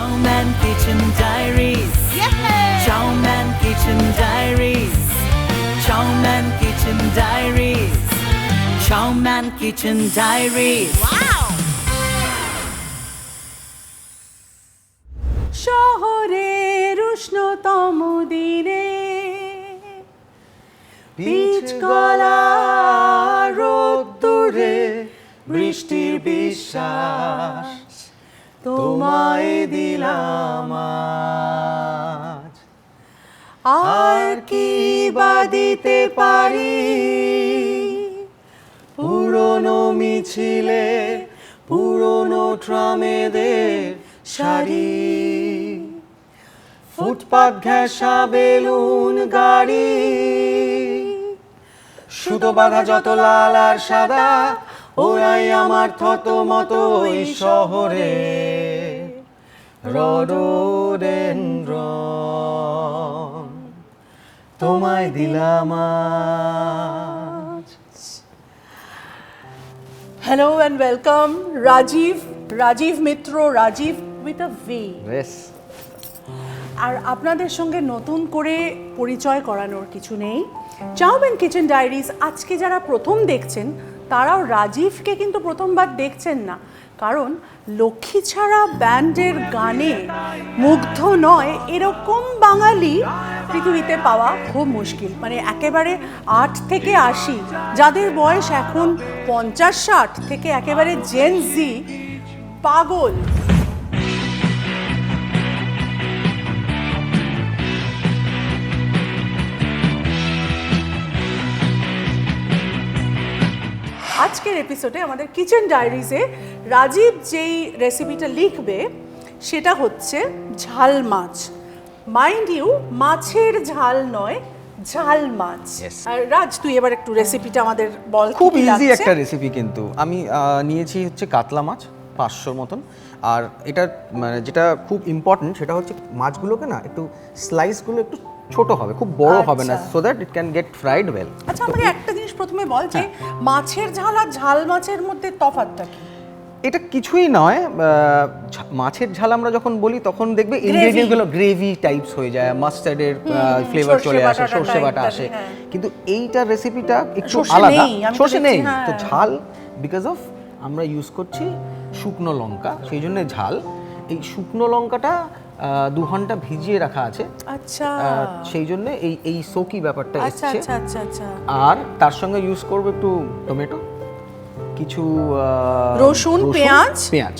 Chowman Kitchen Diaries. Chowman Kitchen Diaries. Chowman Kitchen Diaries. Chowman Kitchen Diaries. Wow! শহরের উষ্ণতম দিনে pitch গলা রোদ্দুরে বৃষ্টির বিশ্বাস তোমায় দিলাম আজ। আর কি বা দিতে পারি পুরনো মিছিলে পুরনো ট্রামেদের শাড়ি, ফুটপাত ঘেঁষা বেলুন গাড়ি, সুতো বাঁধা যত লাল আর সাদা ওরাই আমার থতমত ওই শহরে রডোডেনড্রন তোমায় দিলাম আজ। Hello and welcome Rajib Mitra, Rajib with Avi. আর আপনাদের সঙ্গে নতুন করে পরিচয় করানোর কিছু নেই। চাউম্যান কিচেন ডায়েরিজ আজকে যারা প্রথম দেখছেন তারাও রাজীবকে কিন্তু প্রথমবার দেখছেন না, কারণ লক্ষ্মী ছাড়া ব্যান্ডের গানে মুগ্ধ নয় এরকম বাঙালি পৃথিবীতে পাওয়া খুব মুশকিল। মানে একেবারে 8 থেকে 80, যাদের বয়স এখন 50-60 থেকে একেবারে জেন জি পাগল। আজকের এপিসোডে আমাদের কিচেন ডায়েরিজে রাজীব যেই রেসিপিটা লিখবে সেটা হচ্ছে ঝাল মাছ। মাইন্ড ইউ, মাছের ঝাল নয়, ঝাল মাছ। আর রাজ, তুই এবার একটু রেসিপিটা আমাদের বল। খুব ইজি একটা রেসিপি, কিন্তু আমি নিয়েছি হচ্ছে কাতলা মাছ 500 মতন। আর এটা মানে যেটা খুব ইম্পর্টেন্ট সেটা হচ্ছে মাছগুলোকে না একটু স্লাইসগুলো একটু ছোট হবে, খুব বড় হবে না, so that it can get fried well. আচ্ছা, আমাকে একটা জিনিস প্রথমে বল যে মাছের ঝাল আর ঝাল মাছের মধ্যে তফাৎটা কি? এটা কিছুই নয়, মাছের ঝাল আমরা যখন বলি তখন দেখবে ইনগ্রেডিয়েন্টগুলো গ্রেভি টাইপস হয়ে যায়, মাস্টার্ডের ফ্লেভার চলে আসে, সর্ষে বাটা আসে। কিন্তু এইটার রেসিপিটা একটু আলাদা, সর্ষে নেই তো ঝাল, বিকজ অফ আমরা ইউজ করছি শুকনো লঙ্কা, সেই জন্য ঝাল। এই শুকনো লঙ্কাটা 2 ঘন্টা ভিজিয়ে রাখা আছে। আচ্ছা, সেই জন্য এই সোকি ব্যাপারটা আচ্ছা এসছে। আচ্ছা আচ্ছা আচ্ছা। আর তার সঙ্গে ইউজ করব একটু টমেটো, কিছু রসুন, পেঁয়াজ,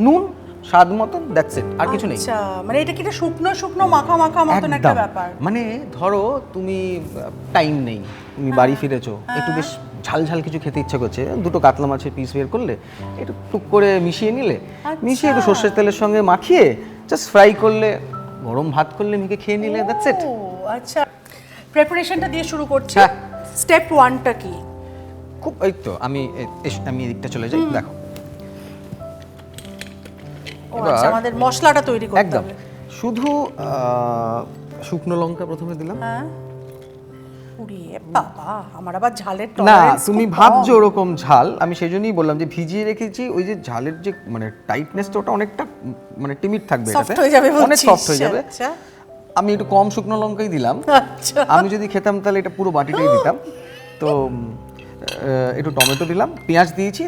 নুন স্বাদ মতন, দ্যাটস ইট, আর কিছু নেই। আচ্ছা, মানে এটা কি শুকনো শুকনো মাখা মাখা মতন একটা ব্যাপার? মানে ধরো তুমি টাইম নেই, তুমি বাড়ি ফিরেছো, একটু বেশ ঝাল ঝাল কিছু খেতে ইচ্ছা করছে, 2টো কাতলা মাছের পিস বের করলে একটু টুক করে মিশিয়ে নিলে, মিশিয়ে একটু সর্ষের তেলের সঙ্গে মাখিয়ে জাস্ট ফ্রাই করলে, গরম ভাত করলে মেখে খেয়ে নিলে, দ্যাটস ইট। ও আচ্ছা, প্রিপারেশনটা দিয়ে শুরু করছি। হ্যাঁ। স্টেপ 1টা কি? খুব, এই তো আমি এদিকটা চলে যাই, দেখো। আচ্ছা, আমাদের মশলাটা তৈরি করতে একদম হবে। শুধু শুকনো লঙ্কা প্রথমে দিলাম। হ্যাঁ, উড়িয়ে বাবা, আমার আবার ঝালের না, টলারেন্স তুমি ভাবছো ওরকম ঝাল, আমি সেই জন্যই বললাম যে ভিজিয়ে রেখেছি, ওই যে ঝালের যে মানে টাইটনেসটা ওটা অনেকটা মানে টিমিড থাকবে, সফট হয়ে যাবে, অনেক সফট হয়ে যাবে। আচ্ছা আমি একটু কম শুকনো লঙ্কাই দিলাম। আচ্ছা, আমি যদি খেতাম তাহলে এটা পুরো বাটিটাই দিতাম। তো একটু টমেটো দিলাম, পেঁয়াজ দিয়েছি,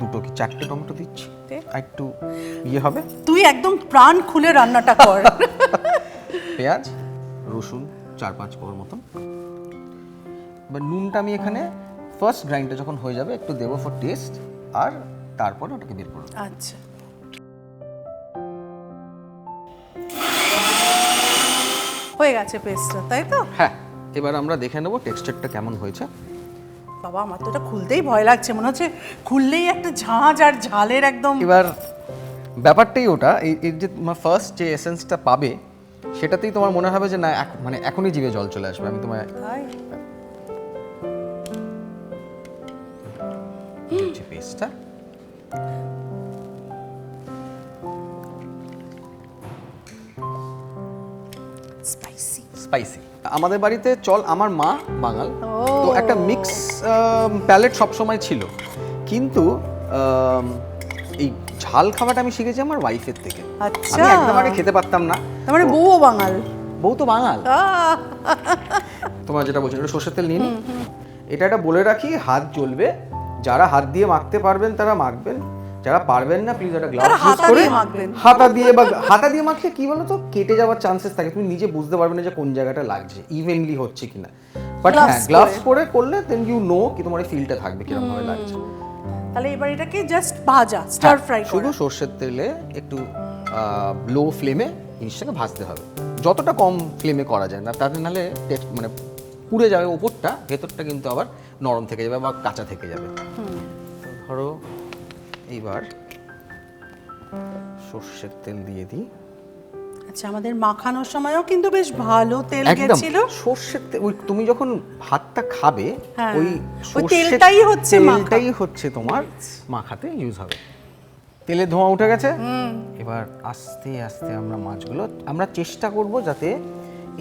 2 কি 4টে টমেটো দিচ্ছি, আর একটু ইয়ে হবে। তুই একদম প্রাণ খুলে রান্নাটা কর। পেঁয়াজ, রসুন 4-5 কোয়া মতন। এবার নুনটা আমি এখানে ফার্স্ট গ্রাইন্ডটা যখন হয়ে যাবে একটু দেবো ফর টেস্ট, আর তারপরে ওটাকে বের করবো। আচ্ছা, হয়ে গেছে পেস্টটা, তাই তো? হ্যাঁ, এবার আমরা দেখে নেবো টেক্সচারটা কেমন হয়েছে। বাবা, আমার তো এটা খুলতেই ভয় লাগছে, মনে হচ্ছে খুললেই একটা ঝাঁঝ আর ঝালের একদম। এবার ব্যাপারটাই ওটা, এই যে তোমার ফার্স্ট যে এসেন্সটা পাবে সেটাতেই তোমার মনে হবে যে না, মানে এখনই জিভে জল চলে আসবে। আমি তোমায় পেস্টটা স্পাইসি। আমাদের বাড়িতে আমার মা বাঙাল, তো একটা মিক্স প্যালেট সবসময় ছিল, কিন্তু এই ঝাল খাবারটা আমি শিখেছি আমার ওয়াইফের থেকে। আচ্ছা। আমি একদম আগে খেতে পারতাম না। তার মানে বউও বাঙাল। বউ তো বাঙাল। আহ! তোমার যেটা বলছো, এটা সর্ষের তেল নিয়ে নিই। এটা বলে রাখি, হাত জ্বলবে। যারা হাত দিয়ে মাখতে পারবেন তারা মাখবেন, যারা পারবেন না প্লিজ একটা গ্লাভস তারা ইউজ হাতা করে দিয়ে মাখবেন। হাতা দিয়ে মাখলে কি বলো তো, কেটে যাওয়ার চান্সেস থাকে, তুমি নিজে বুঝতে পারবে না যে কোন জায়গাটা লাগছে, ইভেনলি হচ্ছে কিনা। বাট হ্যাঁ, গ্লাভস পরে করলে দেন ইউ নো কি তোমার ফিলটা থাকবে কিরকম ভাবে লাগছে। তাহলে এবার এটাকে জাস্ট ভাজা, স্টার ফ্রাই শুধু সর্ষের তেলে একটু লো ফ্লেমে জিনিসটাকে ভাজতে হবে, যতটা কম ফ্লেমে করা যায় না, তাতে নাহলে মানে পুড়ে যাবে ওপরটা, ভেতরটা কিন্তু আবার নরম থেকে যাবে বা কাঁচা থেকে যাবে। তো ধরো এইবার সর্ষের তেল দিয়ে দিই। আচ্ছা, আমাদের মাখানোর সময়ও কিন্তু বেশ ভালো তেল একদম গেছিল। সর্ষের তেল, ওই তুমি যখন ভাতটা খাবে হ্যাঁ, ওই ওই সর্ষের তেলটাই হচ্ছে তেলটাই হচ্ছে তোমার মাখাতে ইউজ হবে। তেলে ধোঁয়া উঠে গেছে, এবার আস্তে আস্তে আমরা মাছগুলো আমরা চেষ্টা করব যাতে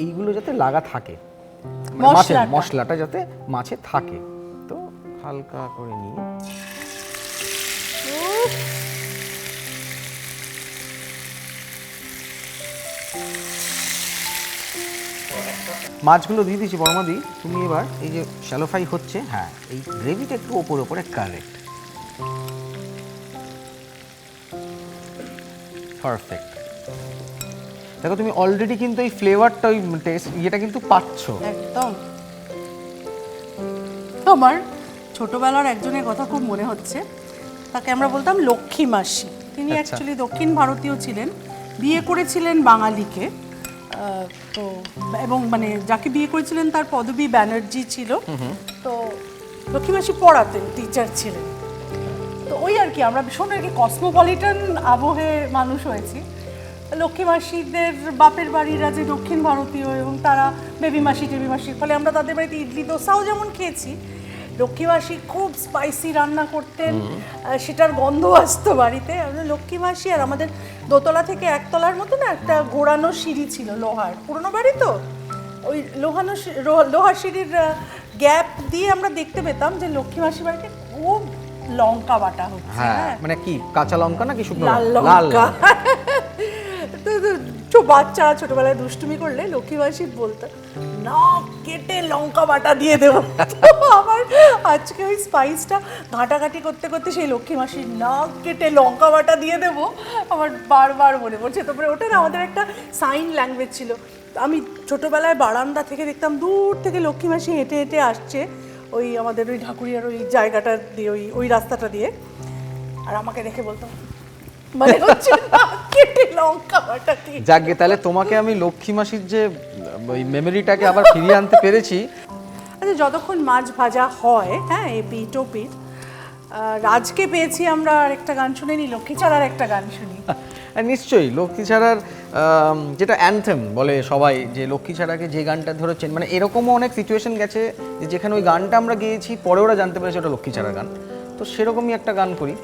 এইগুলো যাতে লাগা থাকে, মানে মাছের মশলাটা যাতে মাছে থাকে। তো হালকা করে নিয়ে মাছগুলো দিয়ে দিয়েছি বড়মাদি। তুমি এবার এই যে শ্যালো ফ্রাই হচ্ছে, হ্যাঁ এই গ্রেভিটা একটু ওপরে ওপরে কারেক্ট, পারফেক্ট। দেখো তুমি অলরেডি কিন্তু এই ফ্লেভারটা, ওই টেস্ট ইয়েটা কিন্তু পাচ্ছ একদম। আমার ছোটবেলার একজনের কথা খুব মনে হচ্ছে, তাকে আমরা বলতাম লক্ষ্মী মাসি। তিনি আচ্ছা। অ্যাকচুয়ালি দক্ষিণ ভারতীয় ছিলেন, বিয়ে করেছিলেন বাঙালিকে। তো এবং মানে যাকে বিয়ে করেছিলেন তার পদবী ব্যানার্জি ছিল। তো লক্ষ্মী মাসি পড়াতেন, টিচার ছিলেন। তো ওই আর কি, আমরা ভীষণ আর কি কসমোপলিটন আবহে মানুষ হয়েছি। লক্ষ্মী মাসিদের বাপের বাড়িরা যে দক্ষিণ ভারতীয়, এবং তারা বেবি মাসি টেবি মাসির ফলে আমরা তাদের বাড়িতে ইডলি দোসাও যেমন খেয়েছি, লক্ষ্মী মাসি খুব স্পাইসি রান্না করতেন, সেটার গন্ধ আসতো বাড়িতে। আমাদের লক্ষ্মী মাসি আর আমাদের দোতলা থেকে একতলার মতো না একটা ঘোরানো সিঁড়ি ছিল লোহার, পুরোনো বাড়ি তো, ওই লোহার সিঁড়ির গ্যাপ দিয়ে আমরা দেখতে পেতাম যে লক্ষ্মী মাসি বাড়িতে খুব লঙ্কা বাটা হচ্ছে। হ্যাঁ, মানে কি কাঁচা লঙ্কা না কি শুকনো লাল লঙ্কা। তো বাচ্চারা ছোটবেলায় দুষ্টুমি করলে লক্ষ্মী মাসি বলতো নাক কেটে লঙ্কা বাটা দিয়ে দেবো। আমার আজকে ওই স্পাইসটা ঘাটাঘাটি করতে করতে সেই লক্ষ্মী মাসির নাক কেটে লঙ্কা বাটা দিয়ে দেবো আমার বারবার মনে পড়ছে। তারপরে ওটা না আমাদের একটা সাইন ল্যাঙ্গুয়েজ ছিল। আমি ছোটবেলায় বারান্দা থেকে দেখতাম দূর থেকে লক্ষ্মী মাসি হেঁটে হেঁটে আসছে ওই আমাদের ওই ঢাকুরিয়ার ওই জায়গাটা দিয়ে, ওই রাস্তাটা দিয়ে, আর আমাকে দেখে বলতাম মানে হচ্ছে কেটে লঙ্কা বাটা দিয়ে। যাকগে, তাহলে তোমাকে আমি লক্ষ্মী মাসির যে ওই মেমোরিটাকে আবার ফিরিয়ে আনতে পেরেছি। আচ্ছা, যতক্ষণ মাছ ভাজা হয়, হ্যাঁ এই পিঠ ও পিঠ, রাজকে পেয়েছি আমরা আরেকটা গান শুনে নি, লক্ষ্মী ছাড়ার একটা গান শুনি। নিশ্চয়ই লক্ষ্মী ছাড়ার যেটা অ্যানথেম বলে সবাই, যে লক্ষ্মী ছাড়াকে যে গানটা ধরেছেন, মানে এরকমও অনেক সিচুয়েশন গেছে যে যেখানে ওই গানটা আমরা গেয়েছি পরে ওরা জানতে পেরেছে ওটা লক্ষ্মী ছাড়ার গান। তো সেরকমই একটা গান করি।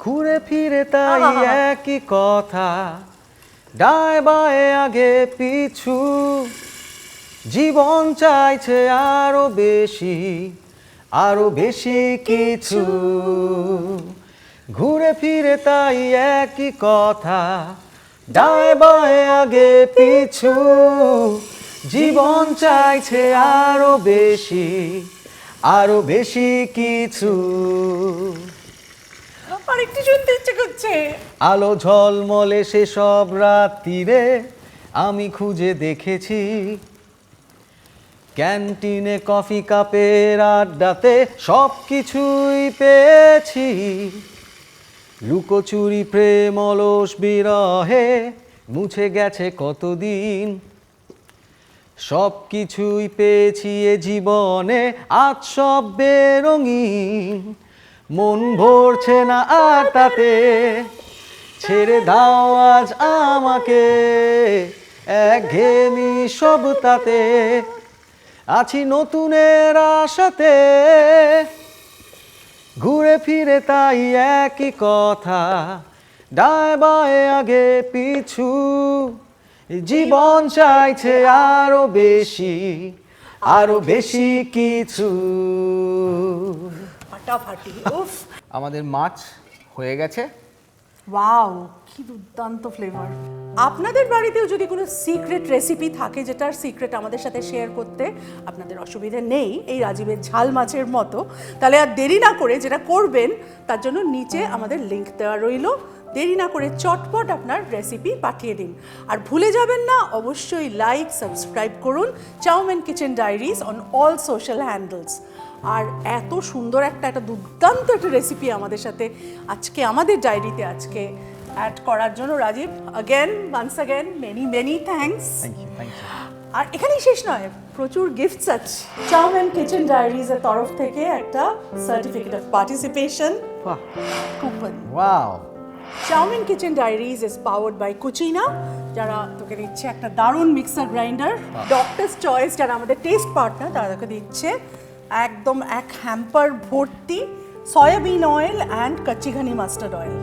ঘুরে ফিরে তাই একই কথা, ডায় বায়ে আগে পিছু, জীবন চাইছে আরো বেশি, আরো বেশি কিছু। ঘুরে ফিরে তাই একই কথা, ডায় বায়ে আগে পিছু, জীবন চাইছে আরো বেশি, আরো বেশি কিছু। আরেকটু শুনতে ইচ্ছে করছে। আলো ঝলমলে সেসব রাত্রিরে আমি খুঁজে দেখেছি, ক্যান্টিনে কফি কাপের আড্ডাতে সব কিছুই পেয়েছি, লুকোচুরি প্রেম অলস বিরহে মুছে গেছে কতদিন, সব কিছুই পেয়েছি এ জীবনে আজ সব বেরঙিন, মন ভরছে না আর তাতে, ছেড়ে দাও আজ আমাকে, একঘেয়েমি সব তাতে, আছি নতুনের আশাতে। ঘুরে ফিরে তাই একই কথা, ডায় বায়ে আগে পিছু, জীবন চাইছে আরো বেশি, আরো বেশি কিছু। ফাটাফাটি। উফ, আমাদের মাছ হয়ে গেছে। ওয়াও, কি দুর্দান্ত ফ্লেভার। আপনাদের বাড়িতেও যদি কোনো সিক্রেট রেসিপি থাকে যেটার সিক্রেট আমাদের সাথে শেয়ার করতে আপনাদের অসুবিধে নেই এই রাজীবের ঝাল মাছের মতো, তাহলে আর দেরি না করে যেটা করবেন তার জন্য নিচে আমাদের লিংক দেওয়া রইল। দেরি না করে চটপট আপনার রেসিপি পাঠিয়ে দিন। আর ভুলে যাবেন না, অবশ্যই লাইক সাবস্ক্রাইব করুন Chowman kitchen diaries on all social handles. আর এত সুন্দর একটা দুর্দান্ত একটা রেসিপি আমাদের সাথে আজকে আমাদের ডায়েরিতে আজকে অ্যাড করার জন্য Rajib, once again many thanks. Thank you. আর এখানেই শেষ নয়, প্রচুর গিফটস আছে। চাউম্যান কিচেন ডায়েরিজের তরফ থেকে একটা সার্টিফিকেট অফ পার্টিসিপেশন বাহ, coupon. Wow. Chowmein kitchen diaries is powered by Cucina, যারা তোকে দিচ্ছে একটা দারুণ মিক্সার গ্রাইন্ডার। ডক্টরস চয়েস, যারা আমাদের টেস্ট পার্টনার, তারা তোকে দিচ্ছে একদম এক হ্যাম্পার ভর্তি soybean oil and kachchi ghani mustard oil.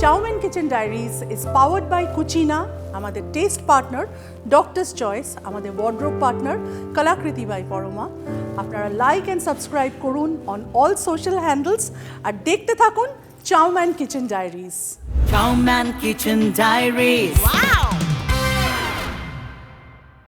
Chowman kitchen diaries is powered by Cucina, আমাদের টেস্ট পার্টনার। ডক্টরস চয়েস, আমাদের wardrobe partner. Kalakriti by Parama. আপনারা লাইক অ্যান্ড সাবস্ক্রাইব করুন অন অল সোশ্যাল হ্যান্ডেলস আর দেখতে থাকুন Chowman kitchen diaries. Chow Man Kitchen Diaries. Wow!